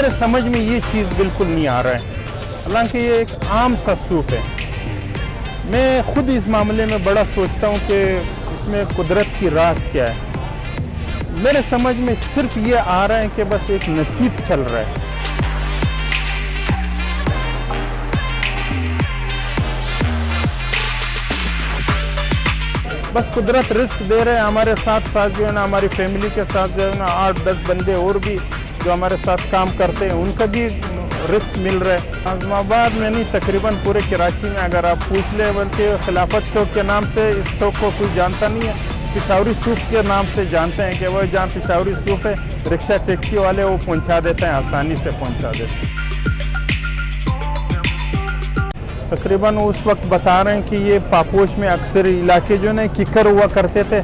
मेरे समझ में ये चीज़ बिल्कुल नहीं आ रहा है, हालांकि ये एक आम सा सूप है। मैं खुद इस मामले में बड़ा सोचता हूँ कि इसमें कुदरत की राज क्या है। मेरे समझ में सिर्फ ये आ रहा है कि बस एक नसीब चल रहा है। बस कुदरत रिस्क दे रहे हैं हमारे साथ साथ जो है ना, हमारी फैमिली के साथ जो है ना 8-10 बंदे और भी जो हमारे साथ काम करते हैं उनका भी रिस्क मिल रहा है। आजमाबाद में नहीं, तकरीबन पूरे कराची में अगर आप पूछ ले, बल्कि खिलाफत चौक के नाम से इस चौक को कोई जानता नहीं है, पिशावरी सूप के नाम से जानते हैं कि वह जहाँ पिशावरी सूप है, रिक्शा टैक्सी वाले वो पहुँचा देते हैं, आसानी से पहुँचा देते हैं। तकरीबन उस वक्त बता रहे हैं कि ये पापोश में अक्सर इलाके जो है किकर हुआ करते थे,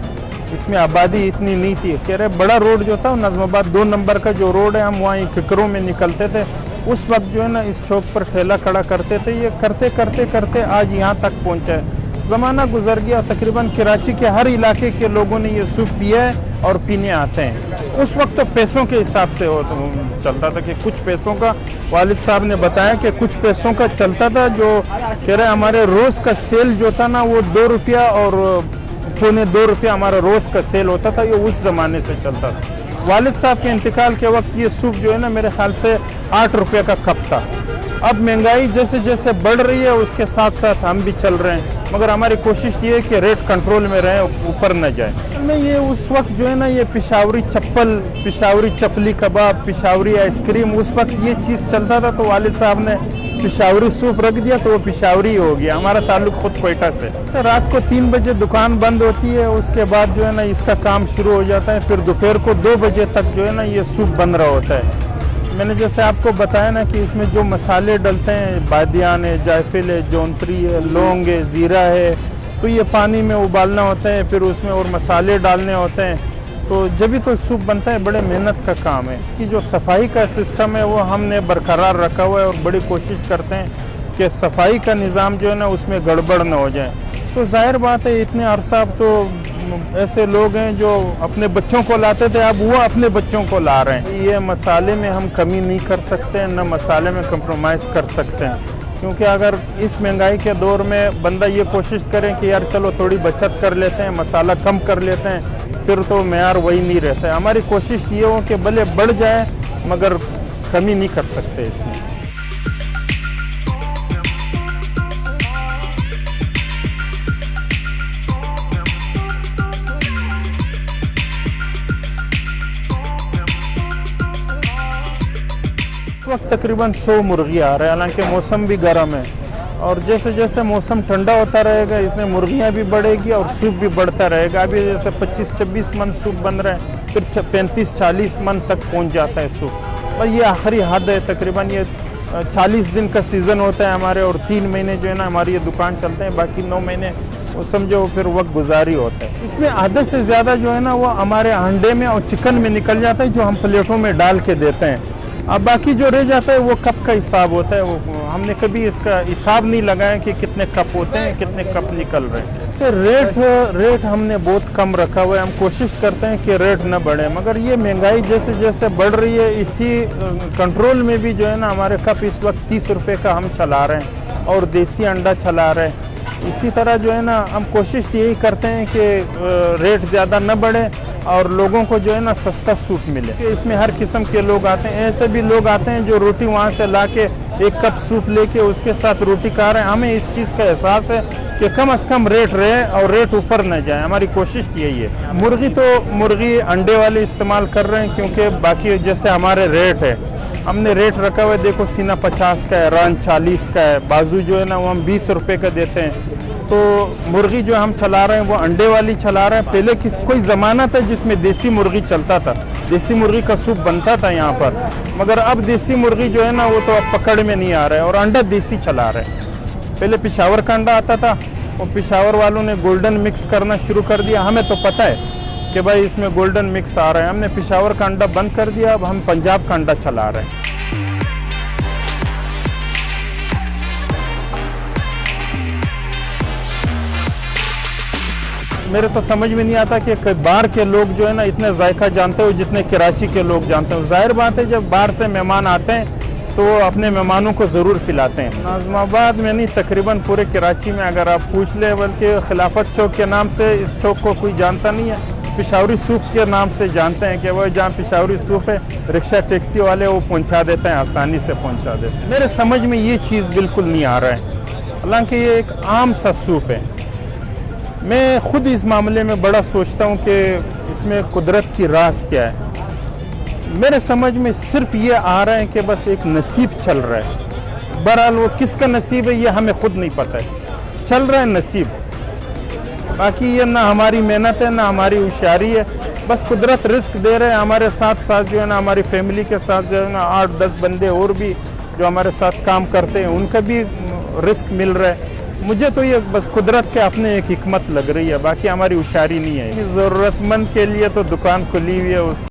इसमें आबादी इतनी नहीं थी। कह रहे बड़ा रोड जो था नज़माबाद 2 नंबर का जो रोड है, हम वहाँ किकरों में निकलते थे। उस वक्त जो है ना इस चौक पर ठेला खड़ा करते थे। ये करते करते करते आज यहाँ तक पहुँचा है। ज़माना गुजर गया, तकरीबन कराची के हर इलाके के लोगों ने ये सूप पिया है और पीने आते हैं। उस वक्त तो पैसों के हिसाब से चलता था कि कुछ पैसों का, वालिद साहब ने बताया कि कुछ पैसों का चलता था। जो कह रहे हमारे रोज़ का सेल जो था ना वो 2 रुपया और 1.25 रुपया हमारा रोज़ का सेल होता था। ये उस ज़माने से चलता था। वालिद साहब के इंतकाल के वक्त ये सूप जो है ना मेरे ख्याल से 8 रुपये का कप था। अब महंगाई जैसे जैसे बढ़ रही है उसके साथ साथ हम भी चल रहे हैं, मगर हमारी कोशिश ये है कि रेट कंट्रोल में रहे, ऊपर न जाए। मैं ये उस वक्त जो है ना ये पिशावरी चप्पल, पिशावरी चपली कबाब, पिशावरी आइसक्रीम, उस वक्त ये चीज़ चलता था, तो वालिद साहब ने पिशावरी सूप रख दिया तो वो पिशावरी हो गया। हमारा ताल्लुक खुद कोयटा से। सर रात को 3 बजे दुकान बंद होती है, उसके बाद जो है ना इसका काम शुरू हो जाता है, फिर दोपहर को 2 बजे तक जो है ना ये सूप बन रहा होता है। मैंने जैसे आपको बताया ना कि इसमें जो मसाले डलते हैं, बादियान है, जायफल है, जौनपरी है, लौंग है, ज़ीरा है, तो ये पानी में उबालना होता है, फिर उसमें और मसाले डालने होते हैं, तो जब भी तो सूप बनता है। बड़े मेहनत का काम है। इसकी जो सफाई का सिस्टम है वो हमने बरकरार रखा हुआ है और बड़ी कोशिश करते हैं कि सफाई का निज़ाम जो है ना उसमें गड़बड़ न हो जाए। तो जाहिर बात है इतने अरसा अब तो ऐसे लोग हैं जो अपने बच्चों को लाते थे, अब वो अपने बच्चों को ला रहे हैं। ये मसाले में हम कमी नहीं कर सकते, न मसाले में कंप्रोमाइज़ कर सकते हैं, क्योंकि अगर इस महंगाई के दौर में बंदा ये कोशिश करे कि यार चलो थोड़ी बचत कर लेते हैं, मसाला कम कर लेते हैं, फिर तो मेयार वही नहीं रहता है। हमारी कोशिश ये हो कि भले बढ़ जाए मगर कमी नहीं कर सकते इसमें। इस वक्त तकरीबन 100 मुर्गी आ रहे हैं, हालांकि मौसम भी गर्म है और जैसे जैसे मौसम ठंडा होता रहेगा इसमें मुर्गियां भी बढ़ेगी और सूप भी बढ़ता रहेगा। अभी जैसे 25-26 मन सूप बन रहे हैं, फिर 35-40 मन तक पहुंच जाता है सूप। और ये आखिरी हद है। तकरीबन ये 40 दिन का सीज़न होता है हमारे, और 3 महीने जो है ना हमारी ये दुकान चलते हैं, बाकी 9 महीने वो समझो फिर वक्त गुजारी होता है। इसमें आधे से ज़्यादा जो है ना वो हमारे अंडे में और चिकन में निकल जाता है, जो हम प्लेटों में डाल के देते हैं। अब बाकी जो रह जाता है वो कप का हिसाब होता है। वो हमने कभी इसका हिसाब नहीं लगाया कि कितने कप होते हैं, कितने कप निकल रहे हैं। सर रेट हमने बहुत कम रखा हुआ है। हम कोशिश करते हैं कि रेट न बढ़े, मगर ये महंगाई जैसे जैसे बढ़ रही है, इसी कंट्रोल में भी जो है ना हमारे कप इस वक्त 30 रुपये का हम चला रहे हैं और देसी अंडा चला रहे हैं। इसी तरह जो है ना हम कोशिश यही करते हैं कि रेट ज़्यादा न बढ़े और लोगों को जो है ना सस्ता सूप मिले। इसमें हर किस्म के लोग आते हैं, ऐसे भी लोग आते हैं जो रोटी वहाँ से ला के 1 कप सूप लेके उसके साथ रोटी खा रहे हैं। हमें इस चीज़ का एहसास है कि कम से कम रेट रहे और रेट ऊपर न जाए। हमारी कोशिश यही है। मुर्गी अंडे वाले इस्तेमाल कर रहे हैं, क्योंकि बाकी जैसे हमारे रेट है, हमने रेट रखा हुआ है। देखो सीना 50 का है, रान 40 का है, बाजू जो है ना वो हम 20 रुपये का देते हैं। तो मुर्गी जो हम चला रहे हैं वो अंडे वाली चला रहे हैं। पहले कोई ज़माना था जिसमें देसी मुर्गी चलता था, देसी मुर्गी का सूप बनता था यहाँ पर, मगर अब देसी मुर्गी जो है ना वो तो अब पकड़ में नहीं आ रहा है और अंडा देसी चला रहे हैं। पहले पिशावर का अंडा आता था, वो पिशावर वालों ने गोल्डन मिक्स करना शुरू कर दिया। हमें तो पता है कि भाई इसमें गोल्डन मिक्स आ रहा है, हमने पिशावर का अंडा बंद कर दिया, अब हम पंजाब का अंडा चला रहे हैं। मेरे तो समझ में नहीं आता कि बाहर के लोग जो है ना इतने जायका जानते हो जितने कराची के लोग जानते हो। जाहिर बात है जब बाहर से मेहमान आते हैं तो अपने मेहमानों को ज़रूर पिलाते हैं। नाज़िमाबाद में नहीं, तकरीबन पूरे कराची में अगर आप पूछ ले, बल्कि खिलाफत चौक के नाम से इस चौक को कोई जानता नहीं है। पिशावरी सूप के नाम से जानते हैं कि वो जहाँ पिशावरी सूप है, रिक्शा टैक्सी वाले वो पहुँचा देते हैं, आसानी से पहुँचा देते हैं। मेरे समझ में ये चीज़ बिल्कुल नहीं आ रहा है, हालांकि ये एक आम सा सूप है। मैं खुद इस मामले में बड़ा सोचता हूँ कि इसमें कुदरत की राज क्या है। मेरे समझ में सिर्फ ये आ रहा है कि बस एक नसीब चल रहा है। बहरहाल वो किसका नसीब है ये हमें खुद नहीं पता है, चल रहा है नसीब। बाकी ये ना हमारी मेहनत है ना हमारी होशियारी है, बस कुदरत रिस्क दे रहे हैं। हमारे साथ साथ जो है ना हमारी फैमिली के साथ जो है ना 8-10 बंदे और भी जो हमारे साथ काम करते हैं उनका भी रिस्क मिल रहा है। मुझे तो ये बस कुदरत के अपने एक हिकमत लग रही है, बाकी हमारी होशियारी नहीं है। ज़रूरतमंद के लिए तो दुकान खुली हुई है, उसके